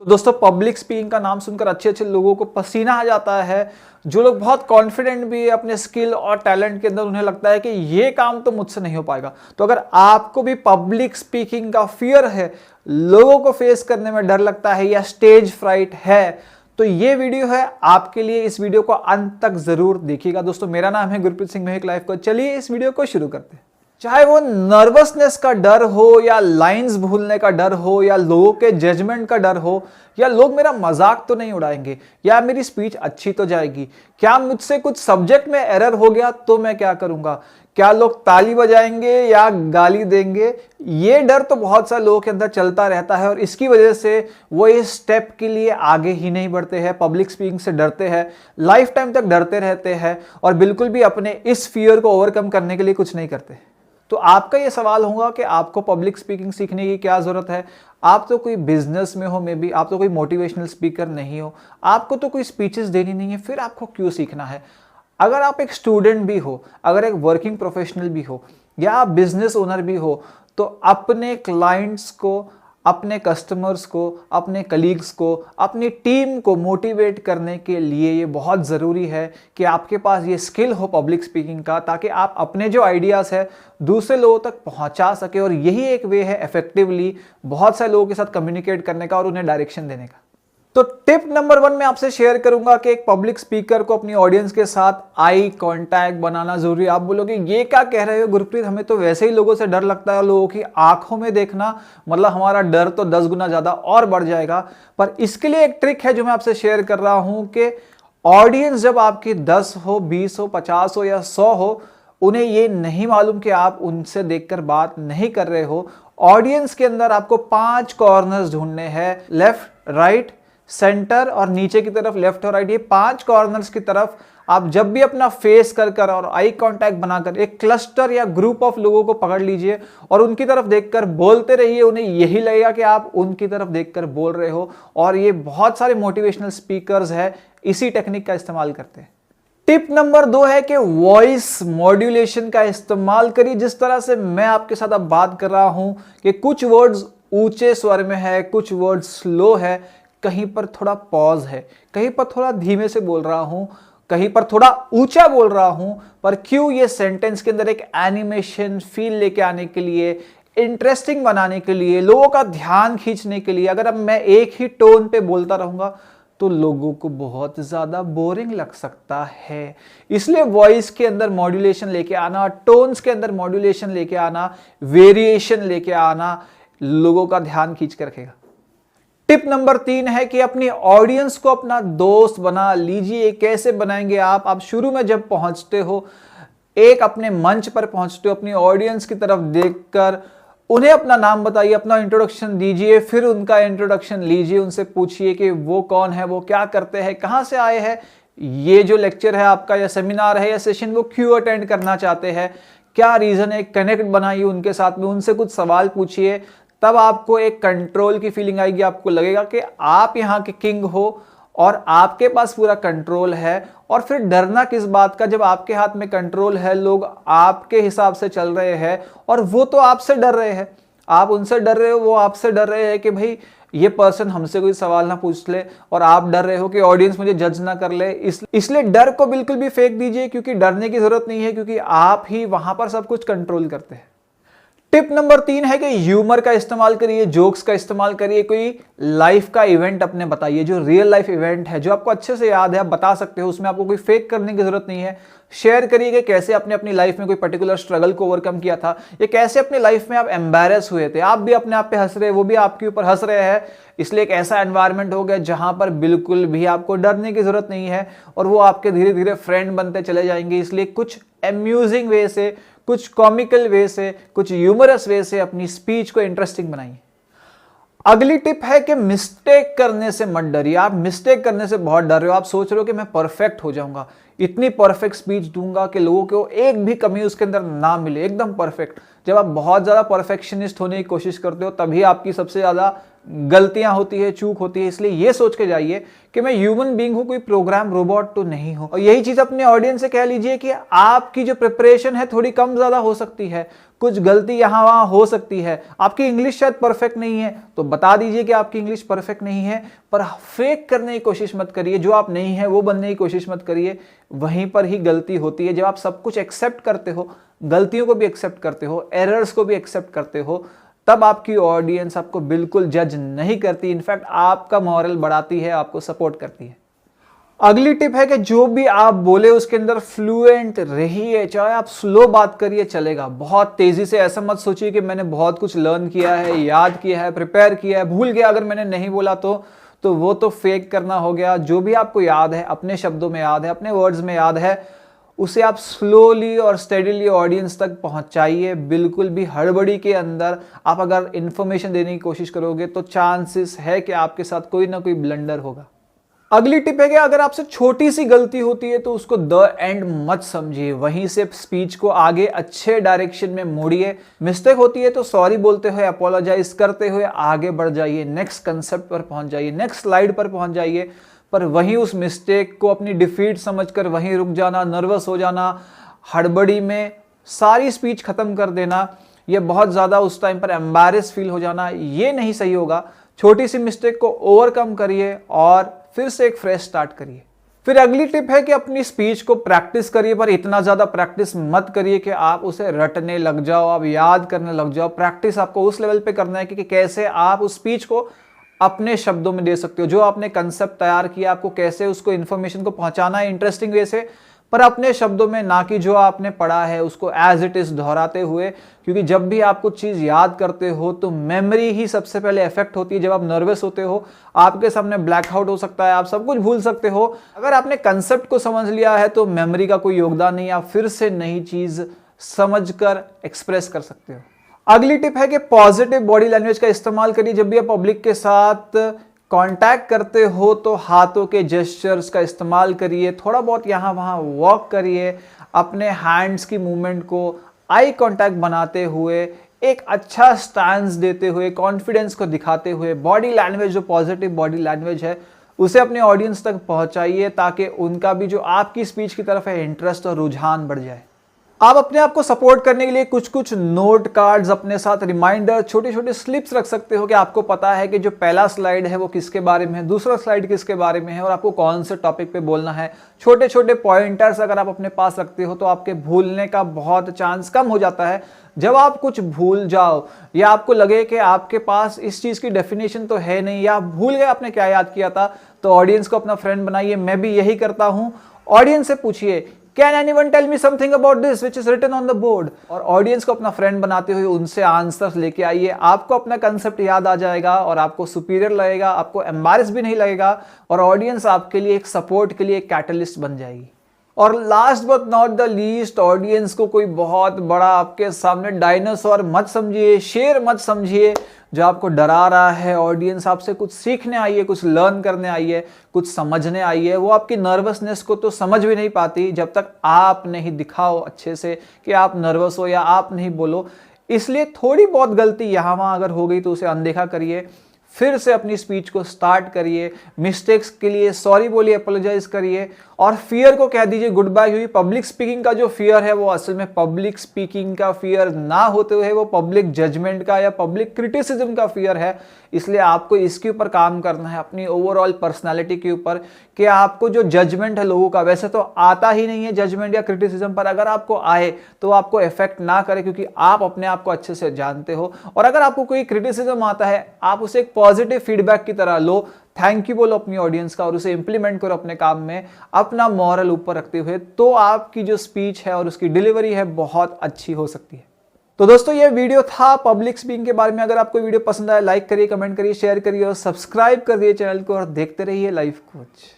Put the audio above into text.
तो दोस्तों public speaking का नाम सुनकर अच्छे अच्छे लोगों को पसीना आ जाता है। जो लोग बहुत कॉन्फिडेंट भी है अपने स्किल और टैलेंट के अंदर, उन्हें लगता है कि ये काम तो मुझसे नहीं हो पाएगा। तो अगर आपको भी पब्लिक स्पीकिंग का फियर है, लोगों को फेस करने में डर लगता है या स्टेज फ्राइट है, तो ये वीडियो है आपके लिए। इस वीडियो को अंत तक जरूर देखिएगा। दोस्तों मेरा नाम है गुरप्रीत सिंह महक लाइफ कोच। चलिए इस वीडियो को शुरू करते हैं। चाहे वो नर्वसनेस का डर हो या लाइंस भूलने का डर हो या लोगों के जजमेंट का डर हो या लोग मेरा मजाक तो नहीं उड़ाएंगे या मेरी स्पीच अच्छी तो जाएगी, क्या मुझसे कुछ सब्जेक्ट में एरर हो गया तो मैं क्या करूंगा, क्या लोग ताली बजाएंगे या गाली देंगे, ये डर तो बहुत सारे लोगों के अंदर चलता रहता है और इसकी वजह से वो इस स्टेप के लिए आगे ही नहीं बढ़ते हैं। पब्लिक स्पीकिंग से डरते हैं, लाइफ टाइम तक डरते रहते हैं और बिल्कुल भी अपने इस फियर को ओवरकम करने के लिए कुछ नहीं करते। तो आपका ये सवाल होगा कि आपको पब्लिक स्पीकिंग सीखने की क्या जरूरत है। आप तो कोई बिजनेस में हो, मे बी आप तो कोई मोटिवेशनल स्पीकर नहीं हो, आपको तो कोई स्पीचेस देनी नहीं है, फिर आपको क्यों सीखना है। अगर आप एक स्टूडेंट भी हो, अगर एक वर्किंग प्रोफेशनल भी हो या आप बिजनेस ओनर भी हो, तो अपने क्लाइंट्स को, अपने कस्टमर्स को, अपने कलीग्स को, अपनी टीम को मोटिवेट करने के लिए ये बहुत ज़रूरी है कि आपके पास ये स्किल हो पब्लिक स्पीकिंग का, ताकि आप अपने जो आइडियाज़ है दूसरे लोगों तक पहुंचा सके। और यही एक वे है इफेक्टिवली बहुत सारे लोगों के साथ कम्युनिकेट करने का और उन्हें डायरेक्शन देने का। तो टिप नंबर 1 मैं आपसे शेयर करूंगा कि एक पब्लिक स्पीकर को अपनी ऑडियंस के साथ आई कांटेक्ट बनाना जरूरी है। आप बोलोगे ये क्या कह रहे हो गुरप्रीत, हमें तो वैसे ही लोगों से डर लगता है, लोगों की आंखों में देखना मतलब हमारा डर तो 10 गुना ज्यादा और बढ़ जाएगा। पर इसके लिए एक ट्रिक है जो मैं आपसे शेयर कर रहा हूं कि ऑडियंस जब आपकी 10 हो, 20 हो, 50 हो या 100 हो, उन्हें ये नहीं मालूम कि आप उनसे देखकर बात नहीं कर रहे हो। ऑडियंस के अंदर आपको 5 कॉर्नर्स ढूंढने हैं, लेफ्ट, राइट, सेंटर और नीचे की तरफ लेफ्ट और राइट। ये 5 कॉर्नर्स की तरफ आप जब भी अपना फेस कर और आई कांटेक्ट बनाकर एक क्लस्टर या ग्रुप ऑफ लोगों को पकड़ लीजिए और उनकी तरफ देखकर बोलते रहिए। उन्हें यही लगेगा कि आप उनकी तरफ देखकर बोल रहे हो। और ये बहुत सारे मोटिवेशनल स्पीकर्स हैं इसी टेक्निक का इस्तेमाल करते हैं। टिप नंबर 2 है कि वॉइस मॉड्यूलेशन का इस्तेमाल करिए। जिस तरह से मैं आपके साथ अब बात कर रहा हूं कि कुछ वर्ड्स ऊंचे स्वर में है, कुछ वर्ड्स स्लो है, कहीं पर थोड़ा पॉज है, कहीं पर थोड़ा धीमे से बोल रहा हूं, कहीं पर थोड़ा ऊंचा बोल रहा हूं। पर क्यों? ये सेंटेंस के अंदर एक एनिमेशन फील लेके आने के लिए, इंटरेस्टिंग बनाने के लिए, लोगों का ध्यान खींचने के लिए। अगर अब मैं एक ही टोन पे बोलता रहूंगा तो लोगों को बहुत ज्यादा बोरिंग लग सकता है। इसलिए वॉइस के अंदर मॉड्यूलेशन लेके आना, टोन्स के अंदर मॉड्यूलेशन लेके आना, वेरिएशन लेके आना लोगों का ध्यान खींच कर रखेगा। टिप नंबर 3 है कि अपनी ऑडियंस को अपना दोस्त बना लीजिए। कैसे बनाएंगे आप शुरू में जब पहुंचते हो, एक अपने मंच पर पहुंचते हो, अपनी ऑडियंस की तरफ देखकर उन्हें अपना नाम बताइए, अपना इंट्रोडक्शन दीजिए, फिर उनका इंट्रोडक्शन लीजिए, उनसे पूछिए कि वो कौन है, वो क्या करते हैं, कहां से आए हैं, ये जो लेक्चर है आपका या सेमिनार है या सेशन वो क्यों अटेंड करना चाहते हैं, क्या रीजन है। कनेक्ट बनाइए उनके साथ में, उनसे कुछ सवाल पूछिए। तब आपको एक कंट्रोल की फीलिंग आएगी, आपको लगेगा कि आप यहाँ के किंग हो और आपके पास पूरा कंट्रोल है। और फिर डरना किस बात का, जब आपके हाथ में कंट्रोल है, लोग आपके हिसाब से चल रहे हैं और वो तो आपसे डर रहे हैं, आप उनसे डर रहे हो, वो आपसे डर रहे हैं कि भाई ये पर्सन हमसे कोई सवाल ना पूछ ले, और आप डर रहे हो कि ऑडियंस मुझे जज ना कर ले। इसलिए डर को बिल्कुल भी फेंक दीजिए, क्योंकि डरने की जरूरत नहीं है, क्योंकि आप ही वहां पर सब कुछ कंट्रोल करते हैं। टिप नंबर 3 है कि ह्यूमर का इस्तेमाल करिए, जोक्स का इस्तेमाल करिए। कोई लाइफ का इवेंट अपने बताइए, जो रियल लाइफ इवेंट है, जो आपको अच्छे से याद है, आप बता सकते हो, उसमें आपको कोई फेक करने की जरूरत नहीं है। शेयर करिए कि कैसे आपने अपनी लाइफ में कोई पर्टिकुलर स्ट्रगल को ओवरकम किया था, या कैसे अपनी लाइफ में आप एम्बैरेस हुए थे, आप भी अपने आप पे हंस रहे, वो भी आपके ऊपर हंस रहे हैं। इसलिए एक ऐसा एनवायरनमेंट हो गया जहां पर बिल्कुल भी आपको डरने की जरूरत नहीं है और वो आपके धीरे धीरे फ्रेंड बनते चले जाएंगे। इसलिए कुछ अम्यूजिंग वे से, कुछ कॉमिकल वे से, कुछ ह्यूमरस वे से अपनी स्पीच को इंटरेस्टिंग बनाइए। अगली टिप है कि मिस्टेक करने से मत डरिए। आप मिस्टेक करने से बहुत डर रहे हो, आप सोच रहे हो कि मैं परफेक्ट हो जाऊंगा, इतनी परफेक्ट स्पीच दूंगा कि लोगों को एक भी कमी उसके अंदर ना मिले, एकदम परफेक्ट। जब आप बहुत ज्यादा परफेक्शनिस्ट होने की कोशिश करते हो तभी आपकी सबसे ज्यादा गलतियां होती है, चूक होती है, इसलिए ये सोच के जाइए कि मैं ह्यूमन बीइंग हूं, कोई प्रोग्राम रोबोट तो नहीं हूं। और यही चीज अपने ऑडियंस से कह लीजिए कि आपकी जो प्रिपरेशन है थोड़ी कम ज्यादा हो सकती है, कुछ गलती यहां वहां हो सकती है, आपकी इंग्लिश शायद परफेक्ट नहीं है तो बता दीजिए कि आपकी इंग्लिश परफेक्ट नहीं है, पर फेक करने की कोशिश मत करिए, जो आप नहीं है वो बनने की कोशिश मत करिए। वहीं पर ही गलती होती है। जब आप सब कुछ एक्सेप्ट करते हो, गलतियों को भी एक्सेप्ट करते हो, एरर्स को भी एक्सेप्ट करते हो, तब आपकी ऑडियंस आपको बिल्कुल जज नहीं करती, इनफैक्ट आपका मॉरल बढ़ाती है, आपको सपोर्ट करती है। अगली टिप है कि जो भी आप बोले उसके अंदर फ्लुएंट रहिए, चाहे आप स्लो बात करिए चलेगा, बहुत तेजी से ऐसा मत सोचिए कि मैंने बहुत कुछ लर्न किया है, याद किया है, प्रिपेयर किया है, भूल गया अगर मैंने नहीं बोला तो वो तो फेक करना हो गया। जो भी आपको याद है, अपने शब्दों में याद है, अपने वर्ड्स में याद है, उसे आप स्लोली और स्टेडीली ऑडियंस तक पहुंचाइए। बिल्कुल भी हड़बड़ी के अंदर आप अगर इंफॉर्मेशन देने की कोशिश करोगे तो चांसेस है कि आपके साथ कोई ना कोई ब्लंडर होगा। अगली टिप है कि अगर आपसे छोटी सी गलती होती है तो उसको द एंड मत समझिए, वहीं से स्पीच को आगे अच्छे डायरेक्शन में मोड़िए। मिस्टेक होती है तो सॉरी बोलते हुए, अपोलोजाइज करते हुए आगे बढ़ जाइए, नेक्स्ट कंसेप्ट पर पहुंच जाइए, नेक्स्ट स्लाइड पर पहुंच जाइए। पर वहीं उस मिस्टेक को अपनी डिफीट समझकर वहीं रुक जाना, नर्वस हो जाना, हड़बड़ी में सारी स्पीच खत्म कर देना, ये बहुत ज़्यादा उस टाइम पर एम्बैरेस फील हो जाना, ये नहीं सही होगा। छोटी सी मिस्टेक को ओवरकम करिए और फिर से एक फ्रेश स्टार्ट करिए। फिर अगली टिप है कि अपनी स्पीच को प्रैक्टिस करिए, पर इतना ज़्यादा प्रैक्टिस मत करिए कि आप उसे रटने लग जाओ, आप याद करने लग जाओ। प्रैक्टिस आपको उस लेवल पे करना है कि कैसे आप उस स्पीच को अपने शब्दों में दे सकते हो, जो आपने कंसेप्ट तैयार किया आपको कैसे उसको इन्फॉर्मेशन को पहुंचाना है इंटरेस्टिंग वे से, पर अपने शब्दों में, ना कि जो आपने पढ़ा है उसको एज इट इज दोहराते हुए। क्योंकि जब भी आप कुछ चीज याद करते हो तो मेमोरी ही सबसे पहले इफेक्ट होती है। जब आप नर्वस होते हो आपके सामने ब्लैकआउट हो सकता है, आप सब कुछ भूल सकते हो। अगर आपने कंसेप्ट को समझ लिया है तो मेमोरी का कोई योगदान नहीं, आप फिर से नई चीज समझकर एक्सप्रेस कर सकते हो। अगली टिप है कि पॉजिटिव बॉडी लैंग्वेज का इस्तेमाल करिए। जब भी आप पब्लिक के साथ कांटेक्ट करते हो तो हाथों के जेस्चर्स का इस्तेमाल करिए, थोड़ा बहुत यहाँ वहाँ वॉक करिए, अपने हैंड्स की मूवमेंट को आई कांटेक्ट बनाते हुए, एक अच्छा स्टैंस देते हुए, कॉन्फिडेंस को दिखाते हुए, बॉडी लैंग्वेज जो पॉजिटिव बॉडी लैंग्वेज है उसे अपने ऑडियंस तक पहुंचाइए, ताकि उनका भी जो आपकी स्पीच की तरफ है इंटरेस्ट और रुझान बढ़ जाए। आप अपने आप को सपोर्ट करने के लिए कुछ कुछ नोट कार्ड्स अपने साथ, रिमाइंडर, छोटे छोटे स्लिप्स रख सकते हो कि आपको पता है कि जो पहला स्लाइड है वो किसके बारे में है, दूसरा स्लाइड किसके बारे में है और आपको कौन से टॉपिक पे बोलना है। छोटे छोटे पॉइंटर्स अगर आप अपने पास रखते हो तो आपके भूलने का बहुत चांस कम हो जाता है। जब आप कुछ भूल जाओ या आपको लगे कि आपके पास इस चीज़ की डेफिनेशन तो है नहीं या आप भूल गए आपने क्या याद किया था, तो ऑडियंस को अपना फ्रेंड बनाइए। मैं भी यही करता हूँ। ऑडियंस से पूछिए, Can anyone tell me something about this which is written on the board? और ऑडियंस को अपना फ्रेंड बनाते हुए उनसे आंसर्स लेके आइए। आपको अपना कंसेप्ट याद आ जाएगा और आपको सुपीरियर लगेगा, आपको एम्बैरेस भी नहीं लगेगा और ऑडियंस आपके लिए एक सपोर्ट के लिए एक कैटलिस्ट बन जाएगी। और last but not the least, audience को कोई बहुत बड़ा आपके सामने डायनासोर मत समझिए, शेर मत समझिए जो आपको डरा रहा है। ऑडियंस आपसे कुछ सीखने आई है, कुछ लर्न करने आई है, कुछ समझने आई है। वो आपकी नर्वसनेस को तो समझ भी नहीं पाती जब तक आप नहीं दिखाओ अच्छे से कि आप नर्वस हो या आप नहीं बोलो। इसलिए थोड़ी बहुत गलती यहाँ वहाँ अगर हो गई तो उसे अनदेखा करिए, फिर से अपनी स्पीच को स्टार्ट करिए, मिस्टेक्स के लिए सॉरी बोलिए, अपोलोजाइज करिए और फियर को कह दीजिए गुड बाय। क्योंकि पब्लिक स्पीकिंग का जो फियर है वो असल में पब्लिक स्पीकिंग का फियर ना होते हुए वो पब्लिक जजमेंट का या पब्लिक क्रिटिसिज्म का फियर है। इसलिए आपको इसके ऊपर काम करना है, अपनी ओवरऑल पर्सनालिटी के ऊपर, कि आपको जो जजमेंट है लोगों का, वैसे तो आता ही नहीं है जजमेंट या क्रिटिसिज्म, पर अगर आपको आए तो आपको इफेक्ट ना करे क्योंकि आप अपने आप को अच्छे से जानते हो। और अगर आपको कोई क्रिटिसिज्म आता है आप उसे एक पॉजिटिव फीडबैक की तरह लो, थैंक यू बोलो अपनी ऑडियंस का और उसे इंप्लीमेंट करो अपने काम में, अपना मॉरल ऊपर रखते हुए, तो आपकी जो स्पीच है और उसकी डिलीवरी है बहुत अच्छी हो सकती है। तो दोस्तों ये वीडियो था पब्लिक स्पीकिंग के बारे में। अगर आपको वीडियो पसंद आया लाइक करिए, कमेंट करिए, शेयर करिए और सब्सक्राइब कर दिए चैनल को और देखते रहिए लाइफ कोच।